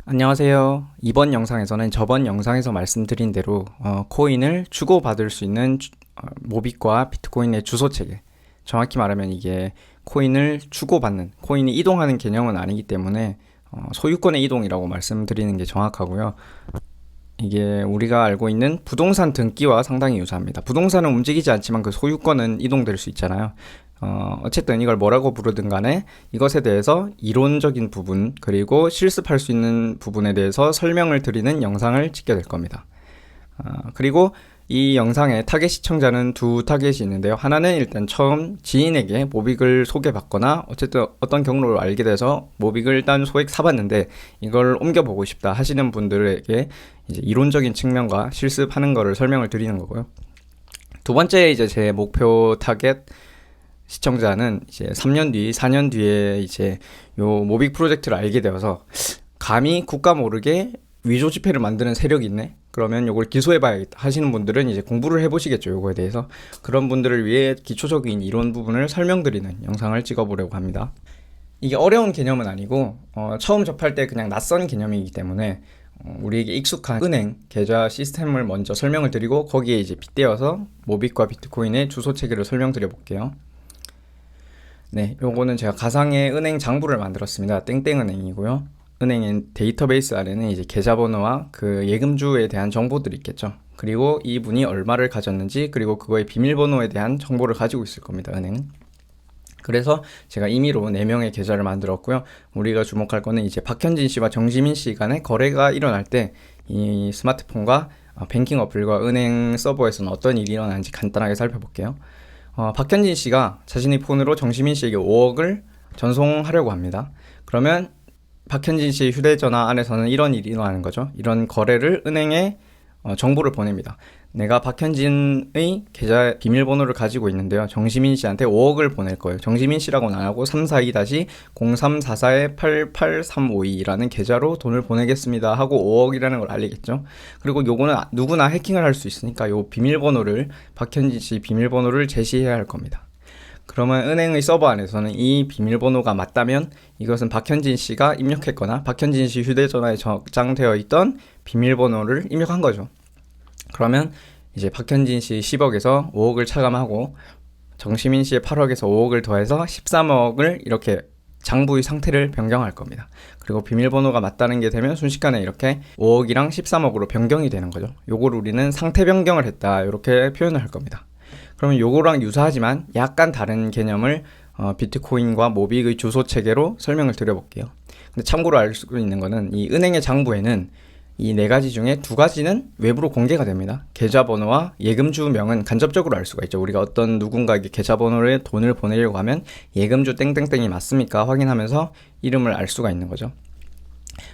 안녕하세요. 이번 영상에서는 저번 영상에서 말씀드린 대로 코인을 주고받을 수 있는 모빅과 비트코인의 주소 체계, 정확히 말하면 이게 코인을 주고받는, 코인이 이동하는 개념은 아니기 때문에 소유권의 이동이라고 말씀드리는 게 정확하고요. 이게 우리가 알고 있는 부동산 등기와 상당히 유사합니다. 부동산은 움직이지 않지만 그 소유권은 이동될 수 있잖아요. 어쨌든 이걸 뭐라고 부르든 간에 이것에 대해서 이론적인 부분 그리고 실습할 수 있는 부분에 대해서 설명을 드리는 영상을 찍게 될 겁니다. 그리고 이 영상의 타겟 시청자는 두 타겟이 있는데요. 하나는 일단 처음 지인에게 모빅을 소개받거나 어쨌든 어떤 경로를 알게 돼서 모빅을 일단 소액 사봤는데 이걸 옮겨보고 싶다 하시는 분들에게 이제 이론적인 측면과 실습하는 거를 설명을 드리는 거고요. 두 번째 이제 제 목표 타겟 시청자는 이제 3년 뒤, 4년 뒤에 이제 요 모빅 프로젝트를 알게 되어서 감히 국가 모르게 위조 지폐를 만드는 세력이 있네? 그러면 요걸 기소해봐야겠다 하시는 분들은 이제 공부를 해보시겠죠, 요거에 대해서. 그런 분들을 위해 기초적인 이론 부분을 설명드리는 영상을 찍어보려고 합니다. 이게 어려운 개념은 아니고 처음 접할 때 그냥 낯선 개념이기 때문에 우리에게 익숙한 은행 계좌 시스템을 먼저 설명을 드리고 거기에 이제 빗대어서 모빅과 비트코인의 주소 체계를 설명드려 볼게요. 네, 요거는 제가 가상의 은행 장부를 만들었습니다. 땡땡은행이고요. 은행의 데이터베이스 안에는 이제 계좌번호와 그 예금주에 대한 정보들이 있겠죠. 그리고 이분이 얼마를 가졌는지 그리고 그거의 비밀번호에 대한 정보를 가지고 있을 겁니다. 은행은. 그래서 제가 임의로 4명의 계좌를 만들었고요. 우리가 주목할 거는 이제 박현진 씨와 정지민 씨 간의 거래가 일어날 때 이 스마트폰과 뱅킹 어플과 은행 서버에서는 어떤 일이 일어나는지 간단하게 살펴볼게요. 박현진 씨가 자신의 폰으로 정시민 씨에게 5억을 전송하려고 합니다. 그러면 박현진 씨의 휴대전화 안에서는 이런 일이 일어나는 거죠. 이런 거래를 은행에 정보를 보냅니다. 내가 박현진의 계좌 비밀번호를 가지고 있는데요. 정시민 씨한테 5억을 보낼 거예요. 정시민 씨라고는 안 하고 342-0344-88352라는 계좌로 돈을 보내겠습니다 하고 5억이라는 걸 알리겠죠. 그리고 요거는 누구나 해킹을 할 수 있으니까 요 비밀번호를 박현진 씨 비밀번호를 제시해야 할 겁니다. 그러면 은행의 서버 안에서는 이 비밀번호가 맞다면 이것은 박현진 씨가 입력했거나 박현진 씨 휴대전화에 저장되어 있던 비밀번호를 입력한 거죠. 그러면 이제 박현진 씨 10억에서 5억을 차감하고 정시민 씨의 8억에서 5억을 더해서 13억을 이렇게 장부의 상태를 변경할 겁니다. 그리고 비밀번호가 맞다는 게 되면 순식간에 이렇게 5억이랑 13억으로 변경이 되는 거죠. 요걸 우리는 상태 변경을 했다 이렇게 표현을 할 겁니다. 그러면 요거랑 유사하지만 약간 다른 개념을 비트코인과 모빅의 주소 체계로 설명을 드려볼게요. 근데 참고로 알 수 있는 거는 이 은행의 장부에는 이 4가지 중에 2가지는 외부로 공개가 됩니다. 계좌번호와 예금주명은 간접적으로 알 수가 있죠. 우리가 어떤 누군가에게 계좌번호를 돈을 보내려고 하면 예금주 땡땡땡이 맞습니까? 확인하면서 이름을 알 수가 있는 거죠.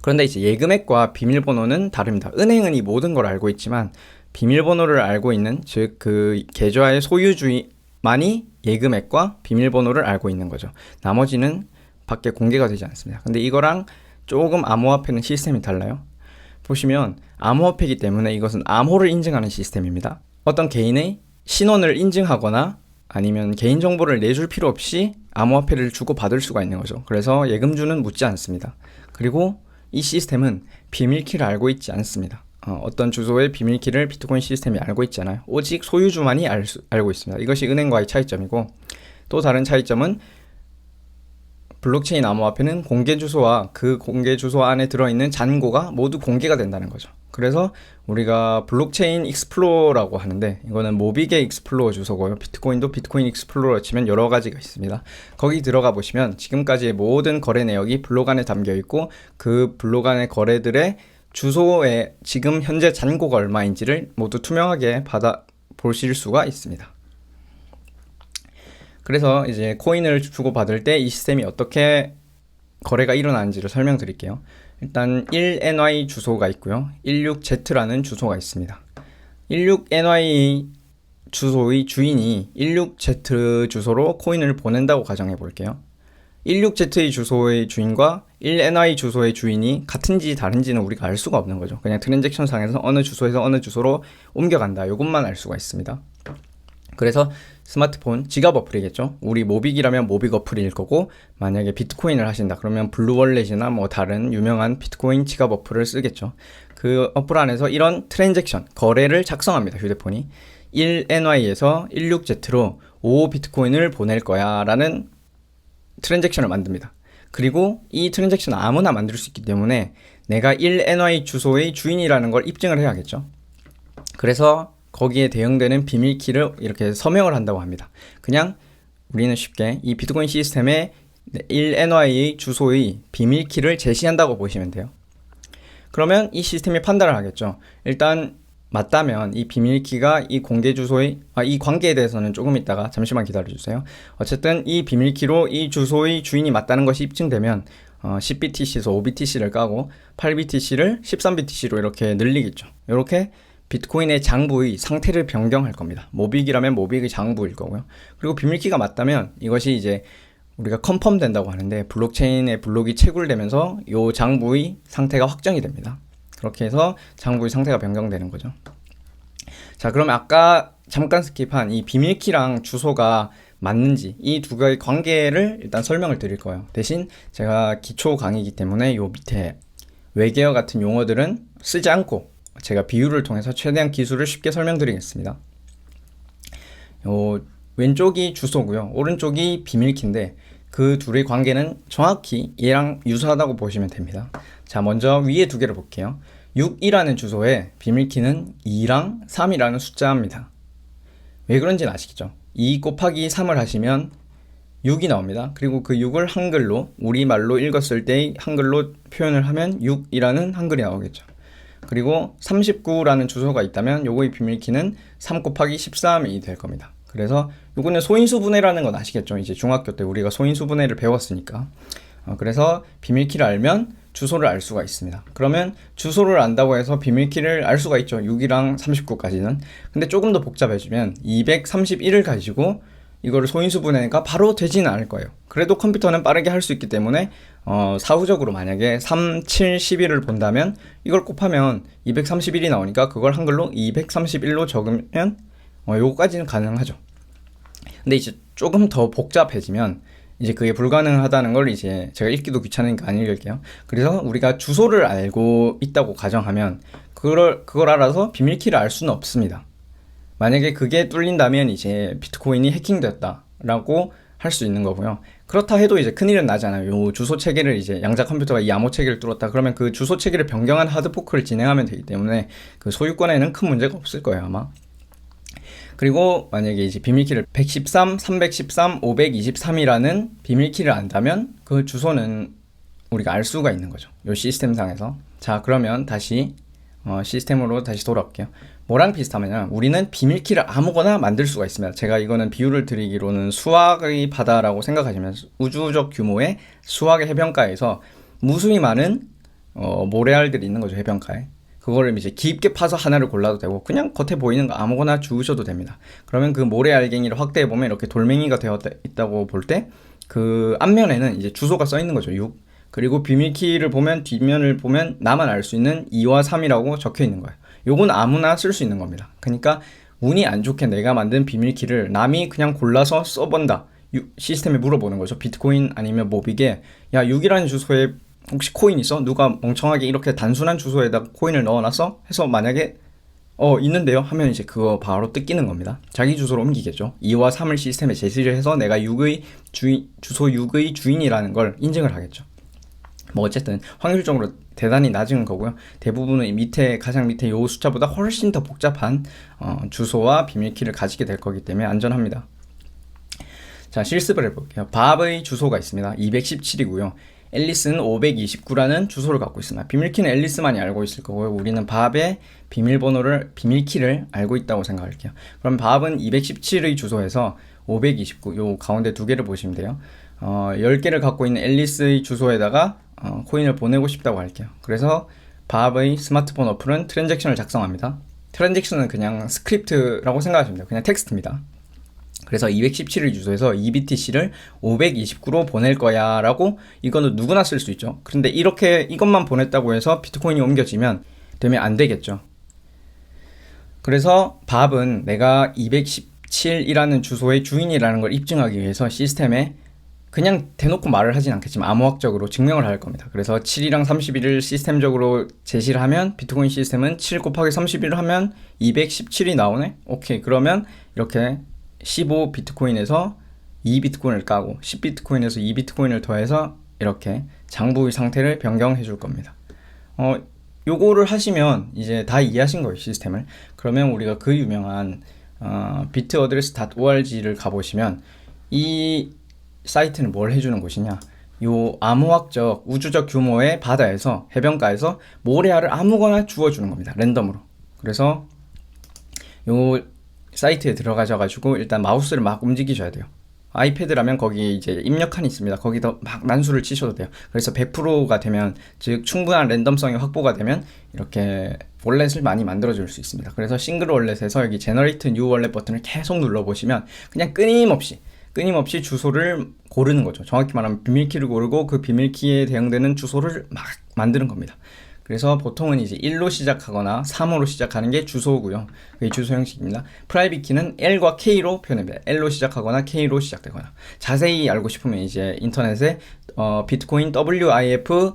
그런데 이제 예금액과 비밀번호는 다릅니다. 은행은 이 모든 걸 알고 있지만 비밀번호를 알고 있는 즉 그 계좌의 소유주만이 예금액과 비밀번호를 알고 있는 거죠. 나머지는 밖에 공개가 되지 않습니다. 근데 이거랑 조금 암호화폐는 시스템이 달라요. 보시면 암호화폐이기 때문에 이것은 암호를 인증하는 시스템입니다. 어떤 개인의 신원을 인증하거나 아니면 개인정보를 내줄 필요 없이 암호화폐를 주고받을 수가 있는 거죠. 그래서 예금주는 묻지 않습니다. 그리고 이 시스템은 비밀키를 알고 있지 않습니다. 어떤 주소의 비밀키를 비트코인 시스템이 알고 있잖아요. 오직 소유주만이 알고 있습니다. 이것이 은행과의 차이점이고 또 다른 차이점은 블록체인 암호화폐는 공개 주소와 그 공개 주소 안에 들어있는 잔고가 모두 공개가 된다는 거죠. 그래서 우리가 블록체인 익스플로러라고 하는데 이거는 모빅의 익스플로러 주소고요. 비트코인도 비트코인 익스플로러 치면 여러 가지가 있습니다. 거기 들어가 보시면 지금까지의 모든 거래 내역이 블록 안에 담겨 있고 그 블록 안의 거래들의 주소에 지금 현재 잔고가 얼마인지를 모두 투명하게 보실 수가 있습니다. 그래서 이제 코인을 주고받을 때 이 시스템이 어떻게 거래가 일어나는지를 설명드릴게요. 일단 1NY 주소가 있고요. 16Z라는 주소가 있습니다. 16NY 주소의 주인이 16Z 주소로 코인을 보낸다고 가정해 볼게요. 16Z의 주소의 주인과 1NY 주소의 주인이 같은지 다른지는 우리가 알 수가 없는 거죠. 그냥 트랜잭션 상에서 어느 주소에서 어느 주소로 옮겨간다. 이것만 알 수가 있습니다. 그래서 스마트폰 지갑 어플이겠죠. 우리 모빅이라면 모빅 어플일 거고, 만약에 비트코인을 하신다 그러면 블루월렛이나 뭐 다른 유명한 비트코인 지갑 어플을 쓰겠죠. 그 어플 안에서 이런 트랜잭션 거래를 작성합니다. 휴대폰이 1NY에서 16Z로 5 비트코인을 보낼 거야 라는 트랜잭션을 만듭니다. 그리고 이 트랜잭션 아무나 만들 수 있기 때문에 내가 1NY 주소의 주인이라는 걸 입증을 해야겠죠. 그래서 거기에 대응되는 비밀키를 이렇게 서명을 한다고 합니다. 그냥 우리는 쉽게 이 비트코인 시스템에 1NY의 주소의 비밀키를 제시한다고 보시면 돼요. 그러면 이 시스템이 판단을 하겠죠. 일단 맞다면 이 비밀키가 이 공개 주소의 이 관계에 대해서는 조금 있다가 잠시만 기다려주세요. 어쨌든 이 비밀키로 이 주소의 주인이 맞다는 것이 입증되면 10BTC에서 5BTC를 까고 8BTC를 13BTC로 이렇게 늘리겠죠. 이렇게 비트코인의 장부의 상태를 변경할 겁니다. 모빅이라면 모빅의 장부일 거고요. 그리고 비밀키가 맞다면 이것이 이제 우리가 컨펌 된다고 하는데 블록체인의 블록이 채굴되면서 이 장부의 상태가 확정이 됩니다. 그렇게 해서 장부의 상태가 변경되는 거죠. 자, 그럼 아까 잠깐 스킵한 이 비밀키랑 주소가 맞는지 이 두 가지 관계를 일단 설명을 드릴 거예요. 대신 제가 기초 강의이기 때문에 요 밑에 외계어 같은 용어들은 쓰지 않고 제가 비유를 통해서 최대한 기술을 쉽게 설명드리겠습니다. 왼쪽이 주소고요. 오른쪽이 비밀키인데 그 둘의 관계는 정확히 얘랑 유사하다고 보시면 됩니다. 자, 먼저 위에 두 개를 볼게요. 6이라는 주소에 비밀키는 2랑 3이라는 숫자입니다. 왜 그런지는 아시겠죠? 2 곱하기 3을 하시면 6이 나옵니다. 그리고 그 6을 한글로 우리말로 읽었을 때 한글로 표현을 하면 6이라는 한글이 나오겠죠. 그리고 39라는 주소가 있다면 요거의 비밀키는 3 곱하기 13이 될 겁니다. 그래서 요거는 소인수분해라는 건 아시겠죠? 이제 중학교 때 우리가 소인수분해를 배웠으니까. 그래서 비밀키를 알면 주소를 알 수가 있습니다. 그러면 주소를 안다고 해서 비밀키를 알 수가 있죠. 6이랑 39까지는. 근데 조금 더 복잡해지면 231을 가지고 이거를 소인수분해가 바로 되지는 않을 거예요. 그래도 컴퓨터는 빠르게 할 수 있기 때문에 사후적으로 만약에 3, 7, 11을 본다면 이걸 곱하면 231이 나오니까 그걸 한글로 231로 적으면 요거까지는 가능하죠. 근데 이제 조금 더 복잡해지면 이제 그게 불가능하다는 걸 이제 제가 읽기도 귀찮으니까 안 읽을게요. 그래서 우리가 주소를 알고 있다고 가정하면 그걸 알아서 비밀키를 알 수는 없습니다. 만약에 그게 뚫린다면 이제 비트코인이 해킹됐다라고 할 수 있는 거고요. 그렇다 해도 이제 큰일은 나잖아요. 요 주소 체계를 이제 양자 컴퓨터가 이 암호 체계를 뚫었다 그러면 그 주소 체계를 변경한 하드포크를 진행하면 되기 때문에 그 소유권에는 큰 문제가 없을 거예요, 아마. 그리고 만약에 이제 비밀키를 113, 313, 523이라는 비밀키를 안다면 그 주소는 우리가 알 수가 있는 거죠. 요 시스템상에서. 자, 그러면 다시 시스템으로 다시 돌아올게요. 뭐랑 비슷하면요, 우리는 비밀키를 아무거나 만들 수가 있습니다. 제가 이거는 비유를 드리기로는 수학의 바다라고 생각하시면 우주적 규모의 수학의 해변가에서 무수히 많은 모래알들이 있는 거죠, 해변가에. 그거를 이제 깊게 파서 하나를 골라도 되고 그냥 겉에 보이는 거 아무거나 주우셔도 됩니다. 그러면 그 모래알갱이를 확대해 보면 이렇게 돌멩이가 되어 있다고 볼 때 그 앞면에는 이제 주소가 써 있는 거죠, 6. 그리고 비밀키를 보면 뒷면을 보면 나만 알 수 있는 2와 3이라고 적혀 있는 거예요. 요건 아무나 쓸 수 있는 겁니다. 그러니까 운이 안 좋게 내가 만든 비밀키를 남이 그냥 골라서 써본다. 시스템에 물어보는 거죠. 비트코인 아니면 모빅에 야 6이라는 주소에 혹시 코인 있어? 누가 멍청하게 이렇게 단순한 주소에다 코인을 넣어놨어? 해서 만약에 있는데요 하면 이제 그거 바로 뜯기는 겁니다. 자기 주소로 옮기겠죠. 2와 3을 시스템에 제시를 해서 내가 6의 주소 6의 주인이라는 걸 인증을 하겠죠. 뭐 어쨌든 확률적으로 대단히 낮은 거고요. 대부분은 가장 밑에 요 숫자보다 훨씬 더 복잡한 주소와 비밀키를 가지게 될 거기 때문에 안전합니다. 자, 실습을 해볼게요. 밥의 주소가 있습니다. 217이고요. 앨리스는 529라는 주소를 갖고 있습니다. 비밀키는 앨리스만이 알고 있을 거고요. 우리는 밥의 비밀키를 알고 있다고 생각할게요. 그럼 밥은 217의 주소에서 529, 요 가운데 두 개를 보시면 돼요. 10개를 갖고 있는 앨리스의 주소에다가 코인을 보내고 싶다고 할게요. 그래서 밥의 스마트폰 어플은 트랜잭션을 작성합니다. 트랜잭션은 그냥 스크립트라고 생각하시면 돼요. 그냥 텍스트입니다. 그래서 217의 주소에서 2BTC를 529로 보낼 거야 라고, 이거는 누구나 쓸 수 있죠. 그런데 이것만 보냈다고 해서 비트코인이 되면 안 되겠죠. 그래서 밥은 내가 7이라는 주소의 주인이라는 걸 입증하기 위해서 시스템에 그냥 대놓고 말을 하진 않겠지만 암호학적으로 증명을 할 겁니다. 그래서 7이랑 31을 시스템적으로 제시를 하면 비트코인 시스템은 7 곱하기 31을 하면 217이 나오네? 오케이. 그러면 이렇게 15 비트코인에서 2 비트코인을 까고 10 비트코인에서 2 비트코인을 더해서 이렇게 장부의 상태를 변경해 줄 겁니다. 요거를 하시면 이제 다 이해하신 거예요, 시스템을. 그러면 우리가 그 유명한 bitAddress.org를 가보시면 이 사이트는 뭘 해주는 곳이냐, 요 암호학적 우주적 규모의 바다에서 해변가에서 모래알을 아무거나 주워주는 겁니다, 랜덤으로. 그래서 요 사이트에 들어가셔가지고 일단 마우스를 막 움직이셔야 돼요. 아이패드라면 거기 이제 입력칸이 있습니다. 거기서 막 난수를 치셔도 돼요. 그래서 100%가 되면, 즉 충분한 랜덤성이 확보가 되면 이렇게 월렛을 많이 만들어줄 수 있습니다. 그래서 싱글 월렛에서 여기 제너레이트 뉴 월렛 버튼을 계속 눌러보시면 그냥 끊임없이 주소를 고르는 거죠. 정확히 말하면 비밀키를 고르고 그 비밀키에 대응되는 주소를 막 만드는 겁니다. 그래서 보통은 이제 1로 시작하거나 3으로 시작하는 게 주소고요. 그게 주소 형식입니다. 프라이빗 키는 L과 K로 표현합니다. L로 시작하거나 K로 시작되거나. 자세히 알고 싶으면 이제 인터넷에 비트코인 WIF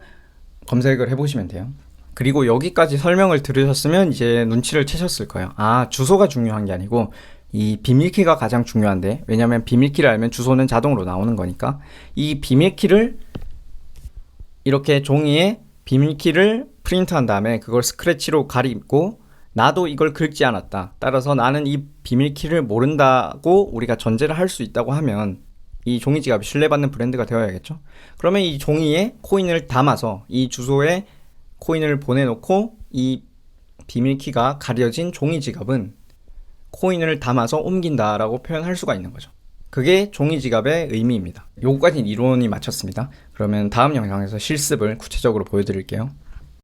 검색을 해보시면 돼요. 그리고 여기까지 설명을 들으셨으면 이제 눈치를 채셨을 거예요. 아, 주소가 중요한 게 아니고 이 비밀키가 가장 중요한데, 왜냐면 비밀키를 알면 주소는 자동으로 나오는 거니까 이 비밀키를 이렇게 종이에 비밀키를 프린트한 다음에 그걸 스크래치로 가리고, 나도 이걸 긁지 않았다, 따라서 나는 이 비밀키를 모른다고 우리가 전제를 할 수 있다고 하면 이 종이 지갑이 신뢰받는 브랜드가 되어야겠죠. 그러면 이 종이에 코인을 담아서 이 주소에 코인을 보내놓고 이 비밀키가 가려진 종이 지갑은 코인을 담아서 옮긴다라고 표현할 수가 있는 거죠. 그게 종이 지갑의 의미입니다. 요거까지 이론이 마쳤습니다. 그러면 다음 영상에서 실습을 구체적으로 보여드릴게요.